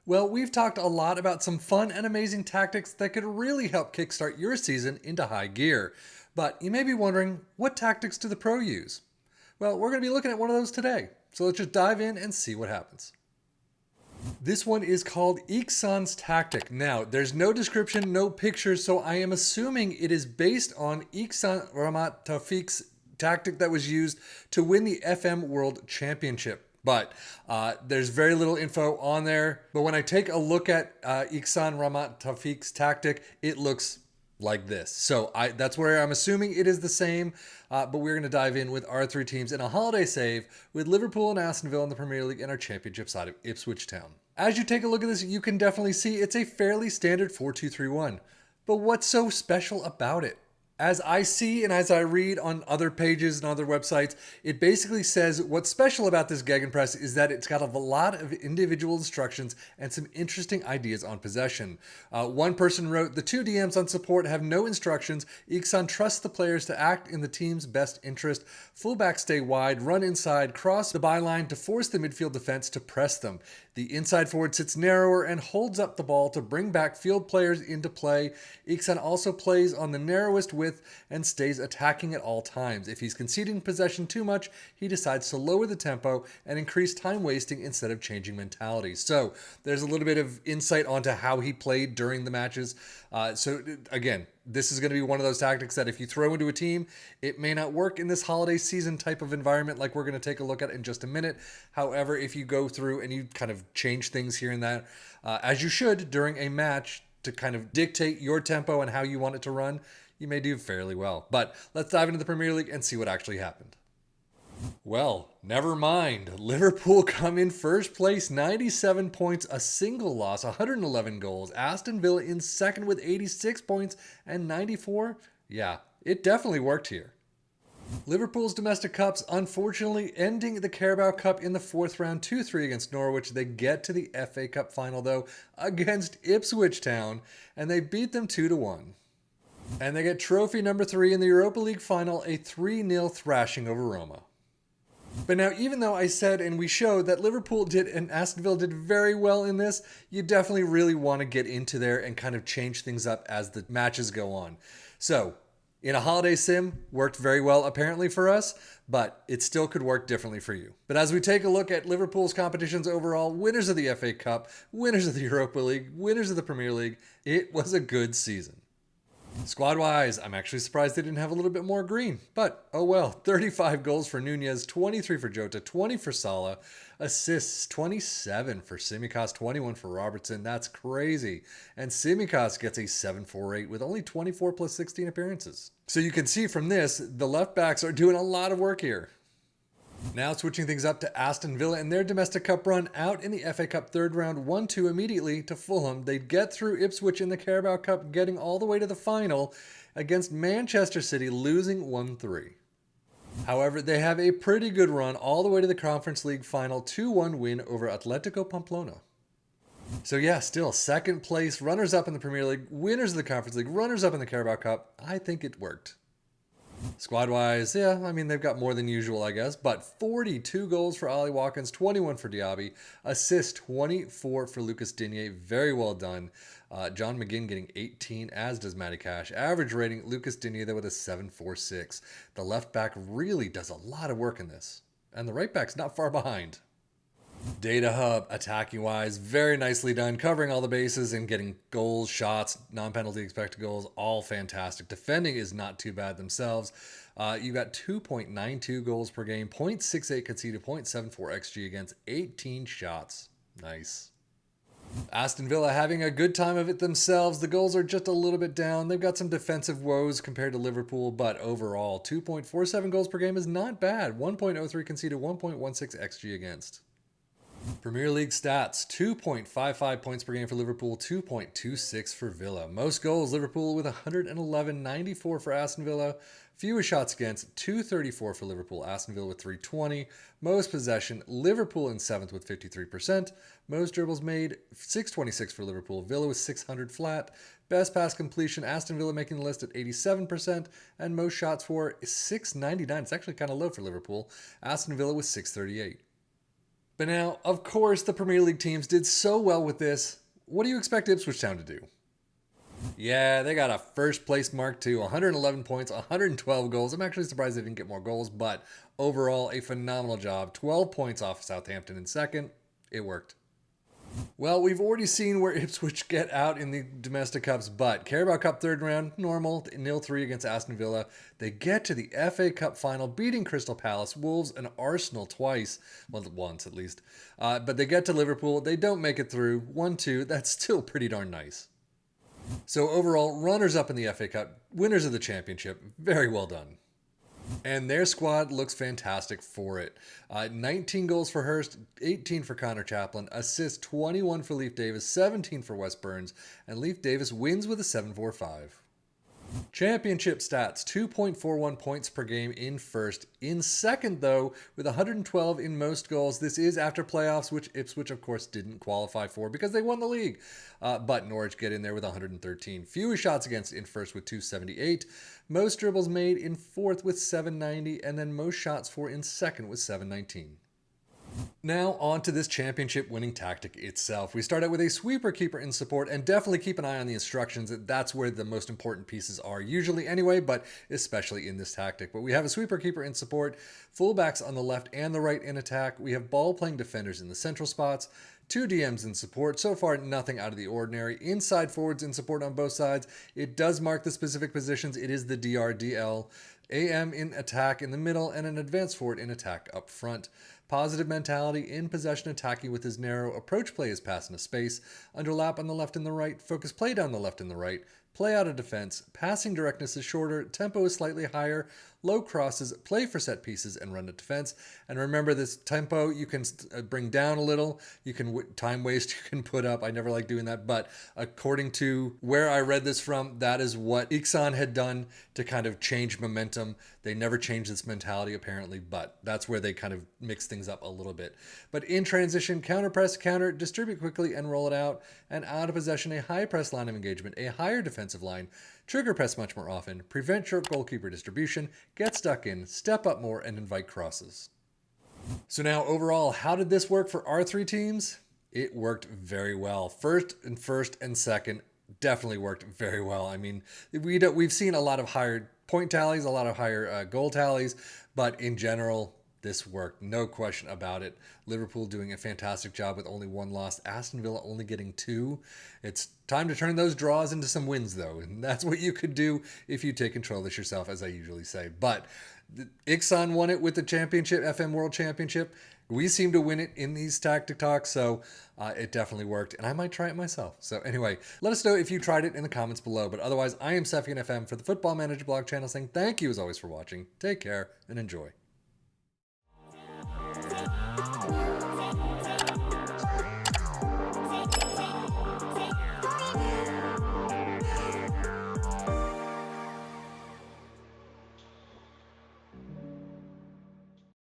Well, we've talked a lot about some fun and amazing tactics that could really help kickstart your season into high gear. But you may be wondering, what tactics do the pro use? Well, we're going to be looking at one of those today. So let's just dive in and see what happens. This one is called ICHSAN'S tactic. Now, there's no description, no pictures, so I am assuming it is based on ICHSAN Rahmat Taufiq's tactic that was used to win the FM World Championship. But there's very little info on there. But when I take a look at ICHSAN Rahmat Taufiq's tactic, it looks like this. So that's where I'm assuming it is the same, but we're going to dive in with our three teams in a holiday save with Liverpool and Aston Villa in the Premier League and our championship side of Ipswich Town. As you take a look at this, you can definitely see it's a fairly standard 4-2-3-1. But what's so special about it? As I see and as I read on other pages and other websites, it basically says what's special about this Gegenpress is that it's got a lot of individual instructions and some interesting ideas on possession. One person wrote, the two DMs on support have no instructions. ICHSAN trusts the players to act in the team's best interest. Fullbacks stay wide, run inside, cross the byline to force the midfield defense to press them. The inside forward sits narrower and holds up the ball to bring back field players into play. ICHSAN also plays on the narrowest width and stays attacking at all times. If he's conceding possession too much, he decides to lower the tempo and increase time wasting instead of changing mentality. So there's a little bit of insight onto how he played during the matches. So again, this is going to be one of those tactics that if you throw into a team, it may not work in this holiday season type of environment like we're going to take a look at in just a minute. However, if you go through and you kind of change things here and there, as you should during a match to kind of dictate your tempo and how you want it to run, you may do fairly well. But let's dive into the Premier League and see what actually happened. Well, never mind. Liverpool come in first place, 97 points, a single loss, 111 goals. Aston Villa in second with 86 points and 94. Yeah, it definitely worked here. Liverpool's domestic cups unfortunately ending the Carabao Cup in the fourth round 2-3 against Norwich. They get to the FA Cup final though against Ipswich Town and they beat them 2-1. And they get trophy number 3 in the Europa League final, a 3-0 thrashing over Roma. But now, even though I said and we showed that Liverpool did and Aston Villa did very well in this, you definitely really want to get into there and kind of change things up as the matches go on. So, in a holiday sim, worked very well apparently for us, but it still could work differently for you. But as we take a look at Liverpool's competitions overall, winners of the FA Cup, winners of the Europa League, winners of the Premier League, it was a good season. Squad-wise, I'm actually surprised they didn't have a little bit more green. But, oh well, 35 goals for Nunez, 23 for Jota, 20 for Salah, assists, 27 for Tsimikas, 21 for Robertson. That's crazy. And Tsimikas gets a 7.48 with only 24 plus 16 appearances. So you can see from this, the left backs are doing a lot of work here. Now switching things up to Aston Villa and their domestic cup run out in the FA Cup third round 1-2 immediately to Fulham. They'd get through Ipswich in the Carabao Cup, getting all the way to the final against Manchester City, losing 1-3. However, they have a pretty good run all the way to the Conference League final 2-1 win over Atletico Pamplona. So yeah, still second place, runners up in the Premier League, winners of the Conference League, runners up in the Carabao Cup. I think it worked. Squad-wise, yeah, I mean, they've got more than usual, I guess, but 42 goals for Ollie Watkins, 21 for Diaby, assist 24 for Lucas Digne, very well done. John McGinn getting 18, as does Matty Cash. Average rating, Lucas Digne, though, with a 7.46. The left back really does a lot of work in this, and the right back's not far behind. Data Hub, attacking-wise, very nicely done, covering all the bases and getting goals, shots, non-penalty expected goals, all fantastic. Defending is not too bad themselves. You got 2.92 goals per game, 0.68 conceded, 0.74 XG against, 18 shots. Nice. Aston Villa having a good time of it themselves. The goals are just a little bit down. They've got some defensive woes compared to Liverpool, but overall, 2.47 goals per game is not bad. 1.03 conceded, 1.16 XG against. Premier League stats, 2.55 points per game for Liverpool, 2.26 for Villa. Most goals, Liverpool with 111, 94 for Aston Villa. Fewest shots against, 234 for Liverpool, Aston Villa with 320. Most possession, Liverpool in 7th with 53%. Most dribbles made, 626 for Liverpool, Villa with 600 flat. Best pass completion, Aston Villa making the list at 87%. And most shots for 699. It's actually kind of low for Liverpool. Aston Villa with 638. But now, of course, the Premier League teams did so well with this. What do you expect Ipswich Town to do? Yeah, they got a first place mark too. 111 points, 112 goals. I'm actually surprised they didn't get more goals, but overall, a phenomenal job. 12 points off Southampton in second. It worked. Well, we've already seen where Ipswich get out in the domestic cups, but Carabao Cup third round, normal, 0-3 against Aston Villa. They get to the FA Cup final, beating Crystal Palace, Wolves, and Arsenal twice. Well, once at least. But they get to Liverpool. They don't make it through. 1-2. That's still pretty darn nice. So overall, runners-up in the FA Cup, winners of the championship. Very well done. And their squad looks fantastic for it. 19 goals for Hurst, 18 for Connor Chaplin, assists 21 for Leif Davis, 17 for Wes Burns, and Leif Davis wins with a 7.45. Championship stats, 2.41 points per game in first. In second, though, with 112 in most goals. This is after playoffs, which Ipswich, of course, didn't qualify for because they won the league. But Norwich get in there with 113. Fewest shots against in first with 278. Most dribbles made in fourth with 790. And then most shots for in second with 719. Now on to this championship winning tactic itself. We start out with a sweeper keeper in support, and definitely keep an eye on the instructions. That's where the most important pieces are usually anyway, but especially in this tactic. But we have a sweeper keeper in support, fullbacks on the left and the right in attack. We have ball playing defenders in the central spots, 2 DMs in support. So far, nothing out of the ordinary. Inside forwards in support on both sides. It does mark the specific positions. It is the DRDL. AM in attack in the middle, and an advanced forward in attack up front. Positive mentality, in possession attacking with his narrow, approach play is pass into space, underlap on the left and the right, focus play down the left and the right, play out of defense, passing directness is shorter, tempo is slightly higher, low crosses, play for set pieces, and run to defense. And remember, this tempo you can bring down a little, you can time waste, you can put up. I never like doing that, but according to where I read this from, that is what ICHSAN had done to kind of change momentum. They never changed this mentality apparently, but that's where they kind of mix things up a little bit. But in transition, counter press, counter, distribute quickly and roll it out. And out of possession, a high press line of engagement, a higher defensive line, trigger press much more often, prevent short goalkeeper distribution, get stuck in, step up more, and invite crosses. So now overall, how did this work for our 3 teams? It worked very well. First and second definitely worked very well. I mean, we've seen a lot of higher point tallies, a lot of higher goal tallies, but in general, this worked, no question about it. Liverpool doing a fantastic job with only 1 loss. Aston Villa only getting 2. It's time to turn those draws into some wins, though. And that's what you could do if you take control of this yourself, as I usually say. But ICHSAN won it with the championship, FM World Championship. We seem to win it in these tactic talks, so it definitely worked. And I might try it myself. So anyway, let us know if you tried it in the comments below. But otherwise, I am Sefian FM for the Football Manager blog channel saying thank you as always for watching. Take care and enjoy.